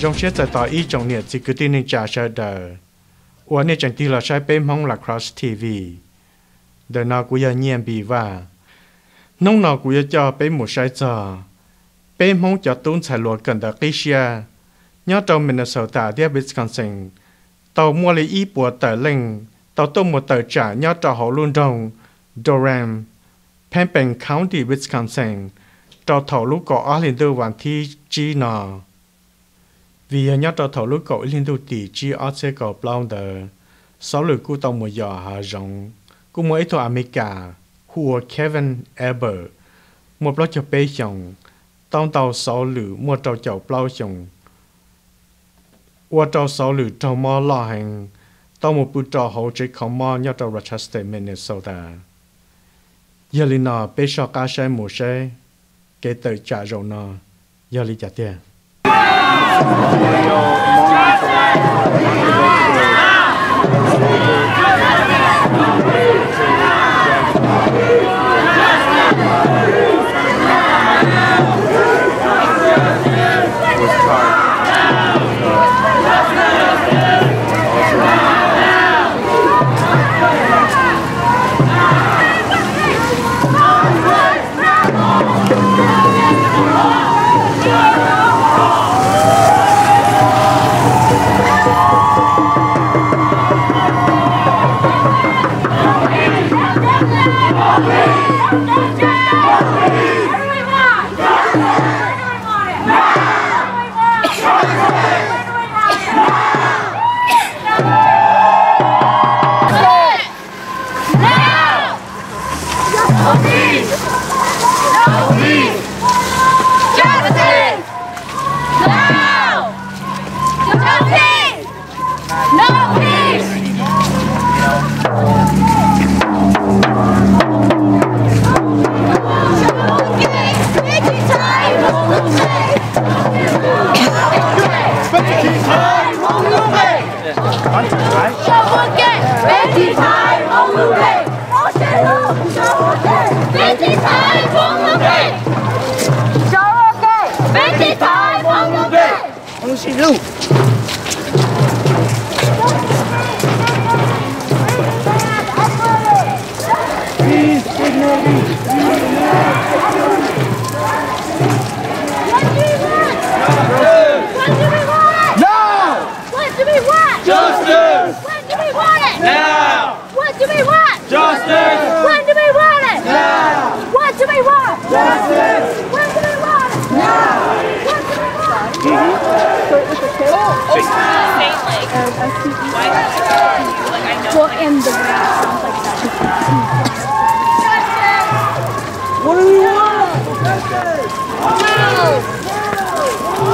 dòng xe tại tòa ý trong nhiệt chỉ cứ tin nên trả sợ đời. Ủa nên chẳng tin là sai bếm Hmong là Cross TV. Đời nào cũng giờ nhiên bị và. Nông nào cũng giờ cho bếm một sai giờ. Bếm Hmong cho tốn xài luật cần đặc ký xe. Nhớ trong Minnesota địa Wisconsin. Tàu mua lấy ý bộ tờ linh. Tàu tông một tờ trả nhớ cho họ luôn trong Durand, Pepin County, Wisconsin. Tàu thầu lúc có ở liên tư hoàn thi chi nọ. Vì nhớ tàu thầu lúc có liên tư tỷ chi ở xe có bao đờ. Sáu lượt của tàu một giờ hạ rộng. Cũng mỗi thua America, hùa Kevin Eber. Một lọ cho bê chồng. Tàu sáu lượt một tàu chậu bao chồng. Qua tàu sáu lượt tàu mò lo hành. Tàu một bút trò hậu chế không mò nhớ tàu Rochester, Minnesota. Giờ lý nọ bê cho cá xe mù xe. Kể từ trả rộng nọ. Giờ lý trả tiền. What do we want?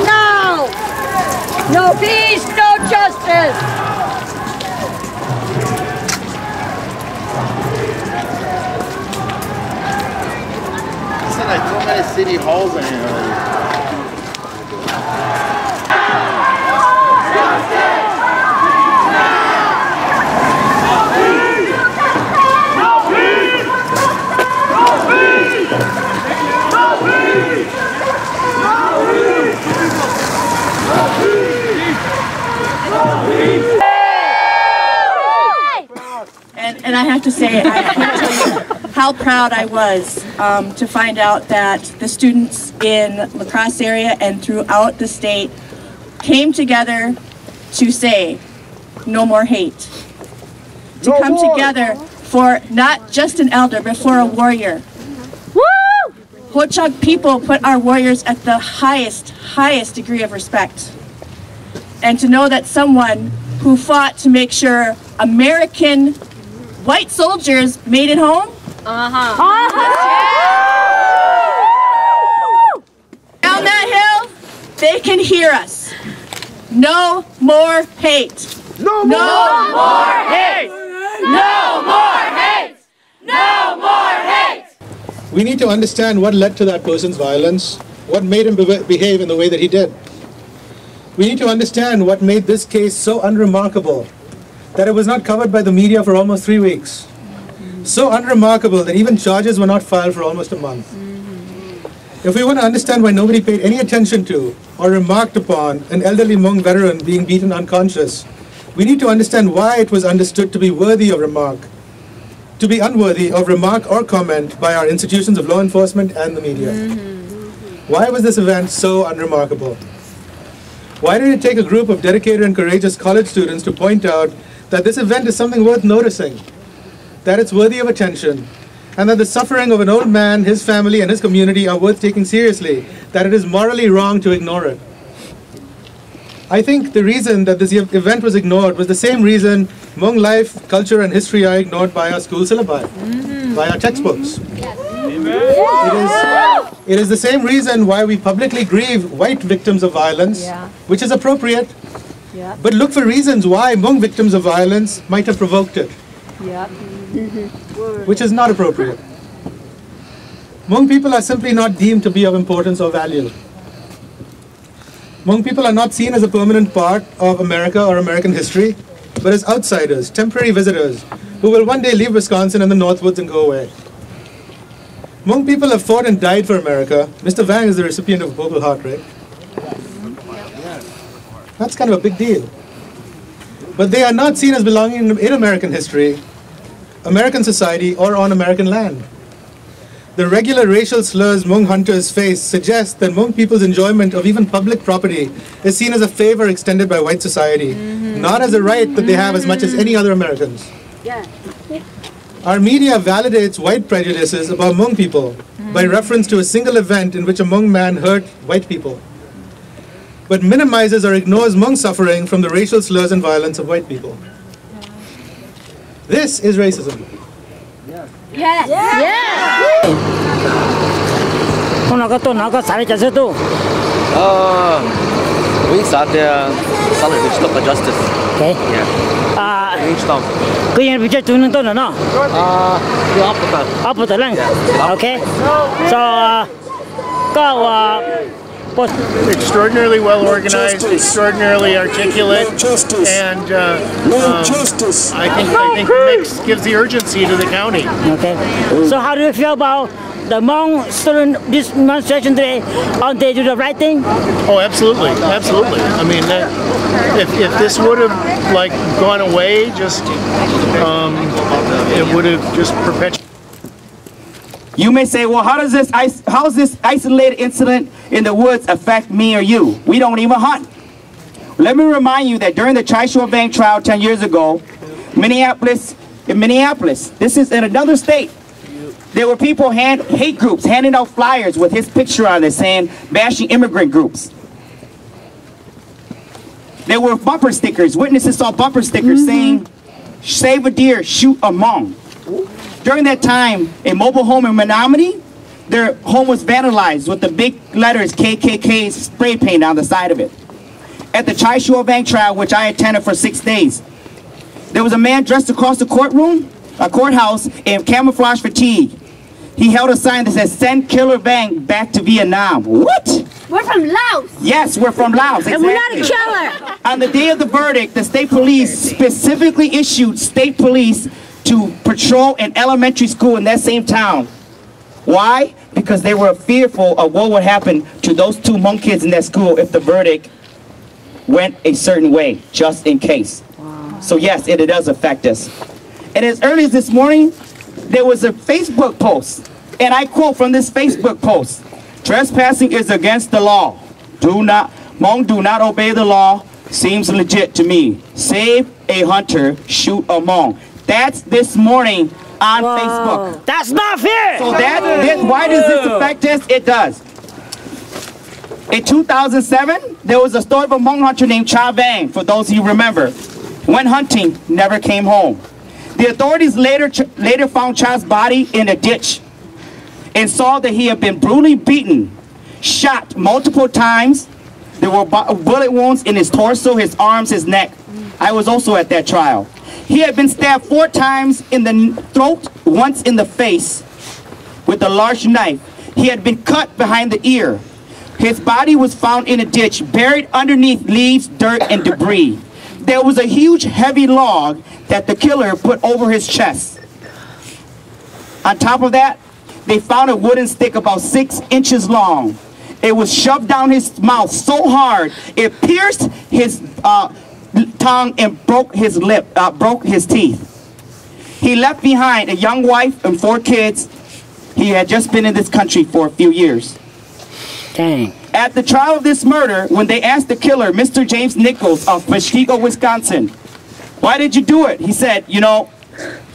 No! No peace, no justice! It's like so many city halls in here. And I have to say, I can't tell you how proud I was to find out that the students in La Crosse area and throughout the state came together to say, no more hate. To come together for not just an elder, but for a warrior. Woo! Ho-Chunk people put our warriors at the highest degree of respect. And to know that someone who fought to make sure American white soldiers made it home. Down that hill, they can hear us. No more hate. No more hate. No more hate. No more hate. We need to understand what led to that person's violence, what made him behave in the way that he did. We need to understand what made this case so unremarkable that it was not covered by the media for almost 3 weeks. So unremarkable that even charges were not filed for almost a month. If we want to understand why nobody paid any attention to or remarked upon an elderly Hmong veteran being beaten unconscious, we need to understand why it was understood to be worthy of remark, to be unworthy of remark or comment by our institutions of law enforcement and the media. Why was this event so unremarkable? Why did it take a group of dedicated and courageous college students to point out that this event is something worth noticing, that it's worthy of attention, and that the suffering of an old man, his family, and his community are worth taking seriously, that it is morally wrong to ignore it? I think the reason that this event was ignored was the same reason Hmong life, culture, and history are ignored by our school syllabi, by our textbooks. It is the same reason why we publicly grieve white victims of violence, which is appropriate, but look for reasons why Hmong victims of violence might have provoked it, which is not appropriate. Hmong people are simply not deemed to be of importance or value. Hmong people are not seen as a permanent part of America or American history, but as outsiders, temporary visitors, who will one day leave Wisconsin and the Northwoods and go away. Hmong people have fought and died for America. Mr. Vang is the recipient of a Purple Heart, right? That's kind of a big deal. But they are not seen as belonging in American history, American society, or on American land. The regular racial slurs Hmong hunters face suggest that Hmong people's enjoyment of even public property is seen as a favor extended by white society, not as a right that they have as much as any other Americans. Our media validates white prejudices about Hmong people by reference to a single event in which a Hmong man hurt white people, but minimizes or ignores Hmong suffering from the racial slurs and violence of white people. This is racism. Yes. We start there, solid with stop justice. Okay. Yeah. Each town. Kaya yung budget tunong to no? Yung Apo lang. Okay. So, extraordinarily well organized, extraordinarily articulate, and I think gives the urgency to the county. Okay. So how do you feel about the Hmong student this demonstration today? Aren't they do the right thing? Oh, absolutely, absolutely. I mean, if this would have gone away, just it would have just perpetuated. You may say, well, how does this isolated incident in the woods affect me or you? We don't even hunt. Let me remind you that during the Chai Shua Vang trial 10 years ago, in Minneapolis, this is in another state, there were people, hate groups, handing out flyers with his picture on it saying, bashing immigrant groups. There were bumper stickers, witnesses saw bumper stickers saying, save a deer, shoot a Hmong. During that time, a mobile home in Menominee, their home was vandalized with the big letters KKK spray paint on the side of it. At the Chai Shua Vang trial, which I attended for 6 days, there was a man dressed across the courthouse in camouflage fatigue. He held a sign that says, send Killer Vang back to Vietnam. What? We're from Laos. Yes, we're from Laos. And we're not a killer. On the day of the verdict, the state police specifically issued state police to patrol an elementary school in that same town. Why? Because they were fearful of what would happen to those 2 Hmong kids in that school if the verdict went a certain way, just in case. Wow. So yes, it does affect us. And as early as this morning, there was a Facebook post, and I quote from this Facebook post, trespassing is against the law. Hmong do not obey the law. Seems legit to me. Save a hunter, shoot a Hmong. That's this morning on Facebook. That's not fair. So why does this affect us? It does. In 2007, there was a story of a Hmong hunter named Cha Vang, for those of you remember. Went hunting, never came home. The authorities later found Cha's body in a ditch and saw that he had been brutally beaten, shot multiple times. There were bullet wounds in his torso, his arms, his neck. I was also at that trial. He had been stabbed 4 times in the throat, once in the face with a large knife. He had been cut behind the ear. His body was found in a ditch, buried underneath leaves, dirt, and debris. There was a huge, heavy log that the killer put over his chest. On top of that, they found a wooden stick about 6 inches long. It was shoved down his mouth so hard, it pierced his tongue and broke his teeth. He left behind a young wife and 4 kids. He had just been in this country for a few years. Dang. At the trial of this murder, when they asked the killer, Mr. James Nichols of Muskego, Wisconsin, why did you do it? He said, you know,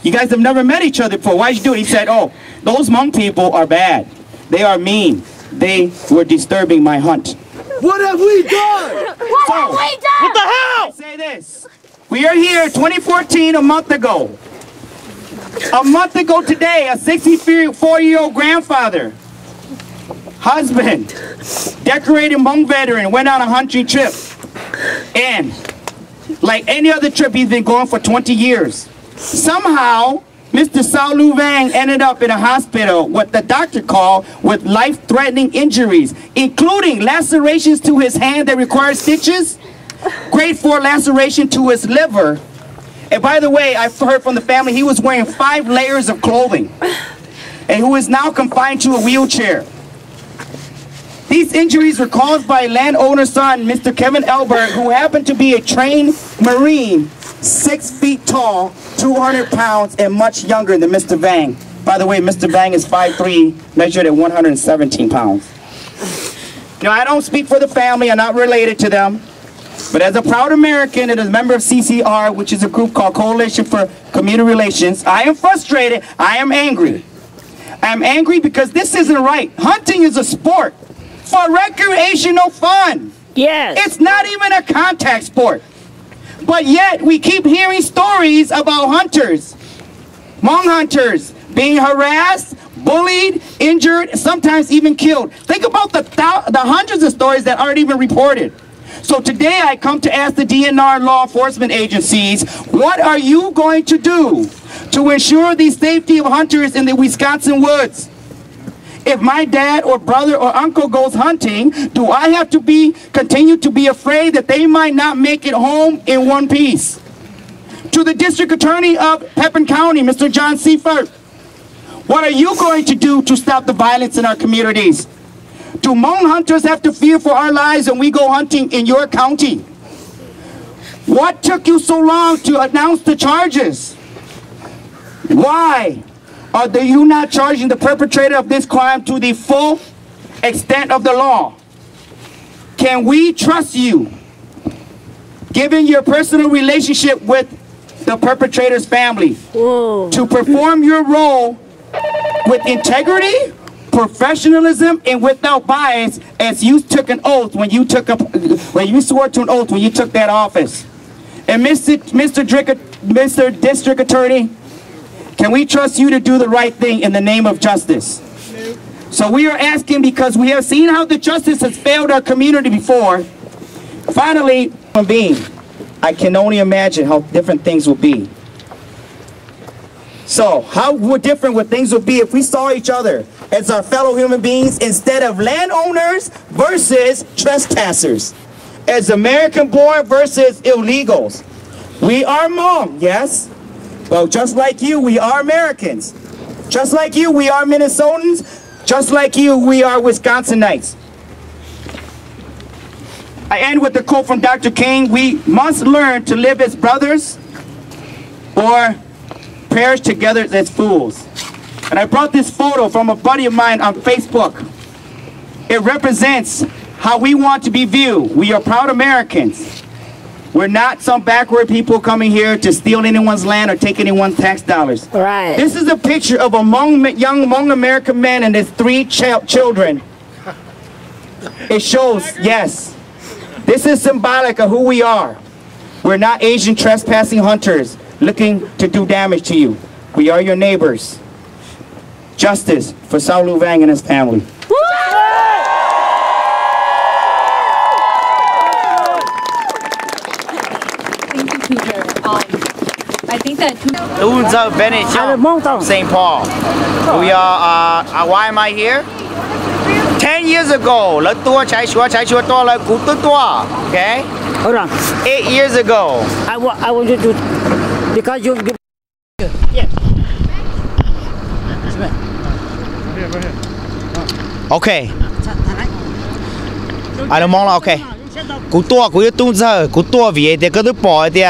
you guys have never met each other before. Why did you do it? He said, oh, those Hmong people are bad. They are mean. They were disturbing my hunt. What have we done? What have we done? What the hell? I say this. We are here 2014, a month ago. A month ago today, a 64-year-old grandfather, husband, decorated Hmong veteran, went on a hunting trip. And like any other trip, he's been going for 20 years. Somehow, Mr. Sao Lu Vang ended up in a hospital, what the doctor called with life-threatening injuries, including lacerations to his hand that required stitches, grade 4 laceration to his liver. And by the way, I've heard from the family he was wearing 5 layers of clothing and who is now confined to a wheelchair. These injuries were caused by landowner's son, Mr. Kevin Elbert, who happened to be a trained Marine, 6 feet tall, 200 pounds, and much younger than Mr. Vang. By the way, Mr. Vang is 5'3", measured at 117 pounds. Now, I don't speak for the family, I'm not related to them. But as a proud American and as a member of CCR, which is a group called Coalition for Community Relations, I am frustrated, I am angry. I am angry because this isn't right. Hunting is a sport for recreational fun. Yes. It's not even a contact sport. But yet we keep hearing stories about hunters, Hmong hunters, being harassed, bullied, injured, sometimes even killed. Think about the hundreds of stories that aren't even reported. So today I come to ask the DNR law enforcement agencies, what are you going to do to ensure the safety of hunters in the Wisconsin woods? If my dad or brother or uncle goes hunting, do I have to continue to be afraid that they might not make it home in one piece? To the District Attorney of Pepin County, Mr. John Seifert, what are you going to do to stop the violence in our communities? Do Hmong hunters have to fear for our lives when we go hunting in your county? What took you so long to announce the charges? Why are you not charging the perpetrator of this crime to the full extent of the law? Can we trust you, given your personal relationship with the perpetrator's family, to perform your role with integrity, professionalism, and without bias, as you took an oath when you swore to an oath when you took that office? And Mr. District Attorney, can we trust you to do the right thing in the name of justice? So we are asking because we have seen how the justice has failed our community before. Finally, I can only imagine how different things will be. So how different would things would be if we saw each other as our fellow human beings instead of landowners versus trespassers, as American-born versus illegals? We are Hmong, yes. Well, just like you, we are Americans. Just like you, we are Minnesotans. Just like you, we are Wisconsinites. I end with a quote from Dr. King: we must learn to live as brothers or perish together as fools. And I brought this photo from a buddy of mine on Facebook. It represents how we want to be viewed. We are proud Americans. We're not some backward people coming here to steal anyone's land or take anyone's tax dollars. Right. This is a picture of a young Hmong American man and his 3 children. It shows, yes, this is symbolic of who we are. We're not Asian trespassing hunters looking to do damage to you. We are your neighbors. Justice for Sao Lu Vang and his family. I think that St. Paul. We are, why am I here? 10 years ago, okay? Hold on. 8 years ago. I want you to, because you. Yeah. ok anh mong là ok cú tung giờ cú tua vì để cái thứ bỏ thì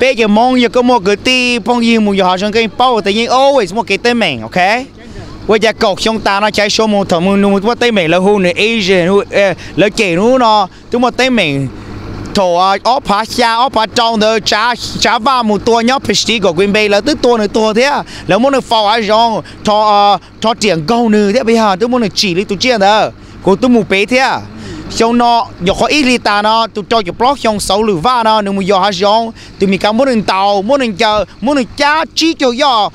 bây giờ mong giờ có một cái tí phong gì một giờ họ sang cái bao tự nhiên always một cái tên mình ok bây giờ cậu chúng ta nó chạy số một thằng một tên mình là hu này Asian hu là chị nó chúng một tên mình thổ ở phá xa ở phá trong đó trả vào một tua nhóc pastry của Green Bay là tức tua này tua thế là muốn được phao ở trong cho tiền câu nữa thế bây giờ tôi muốn được chỉ đi tôi chuyện đó của tôi một bé thế xong nó giờ có ít lita nó tôi cho cái block xong 6 lửa va nó nhưng mà giờ hay xong tôi mình cảm muốn được tàu muốn được chờ muốn được giá chi cho giờ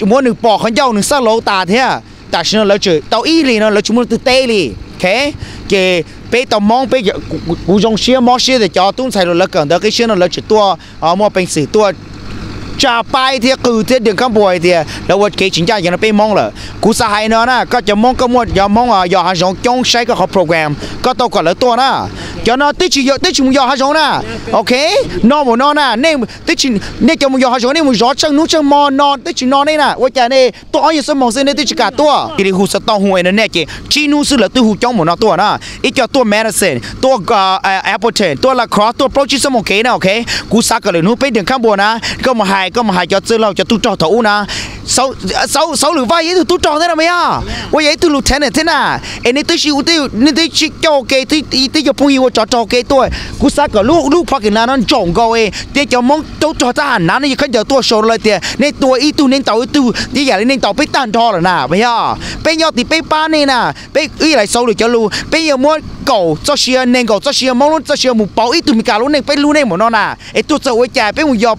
muốn được bỏ con dâu được sao lỗ ta thế tại sao nó chửi tàu ít lì nó chúng muốn từ tê lì ok cái bây tàu mong bây giờ cú trong xe mò xe để cho tôi xài rồi là cần đó cái xe nó là chỉ tua mua bình xịt tua trả bài thì cứ thế đừng có bồi thì là vật cái chính ra giờ nó bị mong là cú sa hay nó nè có cho mong có một giờ mong giờ hàng giống trong sai cái học program có tao còn là tua nè cho nó tích chỉ giờ hàng giống nè ok nó một nó nè nên tích chỉ nên cho một giờ hàng giống nên một gió chân núi chân mò nó tích chỉ nó đây nè vật cái này tôi ở số mong xin nên tích chỉ cả tua thì hú sa tao hú này chị chi nu sư là tôi hú trong một nó tua nè ít cho tua medicine tua Appleton tua là cross tua pro chỉ số một cái nè ok cú sa cái này nó bị đừng có bồi nè có mà hai cho chơi lâu cho tôi trò thủ nè sáu lửa vai ấy tôi trò thế nào mày à vậy tôi lụt thế này thế nào em nên tôi chịu nên tôi chịu cho cái tôi cho phong yêu trò cái tôi cú sa cả lúc phát cái nó trộn coi để cho mong tôi trò ta hẳn nó như cái giờ tôi sổ lại tiền nên tôi ít tôi nên tàu tôi như vậy nên tàu bị tan thò rồi nè mày à bây giờ thì bây ba này nè bây ý lại sáu lửa cho luôn bây giờ muốn cầu cho xia nên cầu cho xia mong luôn cho xia một bao ít tôi mình cả luôn nên bây luôn nên một nó nè em tôi sợ với cha bây một giờ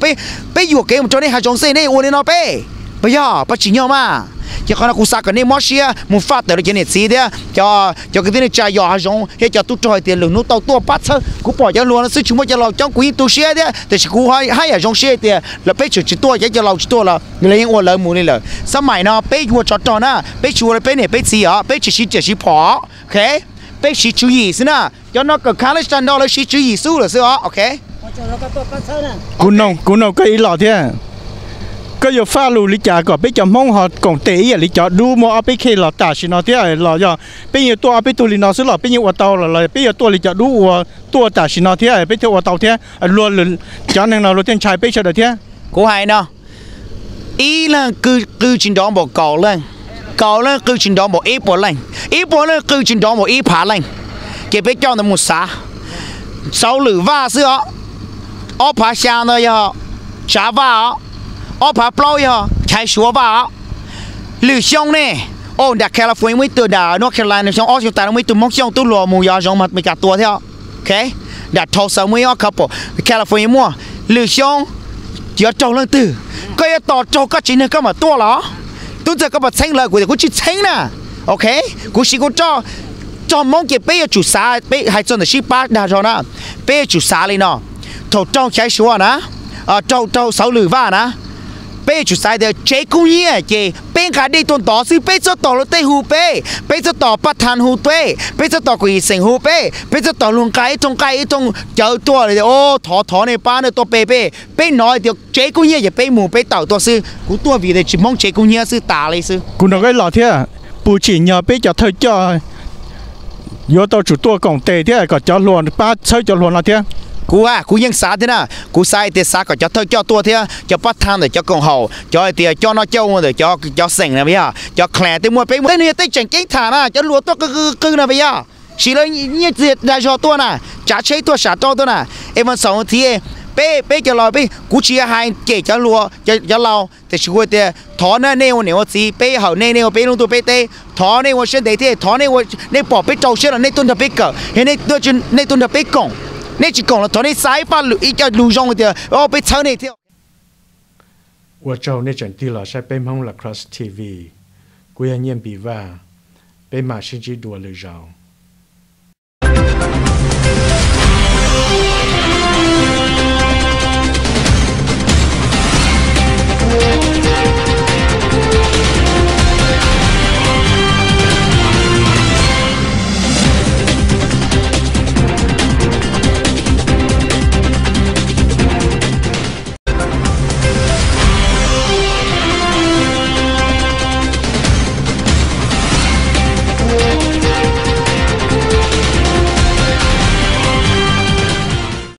bây giờ cái một chỗ này hai trong xe này uống lên nó bây giờ bắt chỉ nhau mà cho con nó cũng sạc cái này mót xia một phát từ cái này xí đấy cho cái này chạy giờ hai trong hay cho tôi trôi tiền lương nó tàu tua bắt sơ cũng bỏ cho luôn nó sẽ chúng choเราtrong quý tôi xia đấyแต่chỉ cũng hay ở trong xe thì là bây giờ chỉ tôi choเราchỉ tôi là người lấy uống lớn mua này làสมัยnó bây giờ cho tròn á bây giờ là bây này bây gì á bây chỉ bỏ ok bây chỉ chú ý xin à cho nó cái khá là standard đó là chỉ chú ý số là sao ok cú nông cái lọ thếก็อยู่ฟ้าลูลิจ่าก็ไปจำห้องหอดกงเตยลิจ่าดูมอเอาไปเคหลอตาชินอที่ไอ้หลอย่อไปอยู่ตัวเอาไปตัวลินอซื้อหลอไปอยู่วัวเตาหลอไปอยู่ตัวลิจ่าดูวัวตัวตาชินอที่ไอ้ไปเที่ยววัวเตาที่ล้วนหรือจานหนึ่งเราเต้นชายไปเฉยที่กูให้เนาะอีล่ะคือจินดองบอกเก่าเลยคือจินดองบอกอีปวดเลยคือจินดองบอกอีผาเลยเก็บไปเจ้าหน้ามุสาเสาหรือว่าซื้ออ๋อผาชาเนาะย่อชาว่าอ๋อผาเปล่าย่อใช้ชัวว่าหรือช่องเนี่ยโอ้ดักแคลิฟอร์เนียไม่ตัวด่านอร์ทแคโรไลนาช่องออสตาไม่ตัวมองช่องตัวหลัวมูยอช่องมันไม่กัดตัวเท่าโอเคดักทอสไม่อ๋อครับผมแคลิฟอร์เนียมั่วหรือช่องเดี๋ยวโจเรื่องตื่นก็จะต่อโจก็จีนก็มาตัวเหรอตัวจะก็มาเซ็งเลยกูจะกูจีเซ็งน่ะโอเคกูสิกูcho mong cái bây giờ chủ xã bây hai chân là ship bát đa cho nó bây giờ chủ xã lên nó thầu trong trái số nè trong sáu lửa va nè bây giờ chủ xã để chế cũng như vậy bên cả đi tuần đó sư bây giờ tỏ là tây hù bây giờ tỏ bắt than hù bây giờ tỏ quỷ sinh hù bây giờ tỏ luôn cái trong chờ tua này ô thỏ này ba này tua bây nói được chế cũng như vậy bây mù bây tàu tua sư cú tua vì để chỉ mong chế cũng như sư tả lấy sư cú nói cái lọ thế bù chỉ nhờ bây giờ thời cho yo tao chủ tua cổng tề thế có cho luồn ba chơi cho luồn là thế cúยังxả thế nào cú sai thì xả có cho thôi cho tua thế cho bắt than để cho con hầu cho thì cho nó châu để cho sành này bây giờ cho khỏe tới mua bé cái này tới chẳng cái thả na cho lúa tua cứ này bây giờ chỉ là như diệt đại cho tua nè trả chế tua xả tua nè em vẫn sống thì bé cho lo bé cú chia hai kể cho lúa cho lau thì chỉ quên thì thỏ nó nêu nếu gì bé hậu nêu bé luôn tụi bé tê thỏ nêu trên đấy thì thỏ nêu bỏ bé trâu xe là nêu tuần đập bé cờ hay nêu tuần đập bé cổng nêu chỉ cổng là thỏ nêu sai pha ý cho lù rong thì bé chơi này thì 我找那阵地了，在北蒙la Cross TV，กูยังเยี่ยมบีว่าเป็นมาชิจิดัวเลยเรา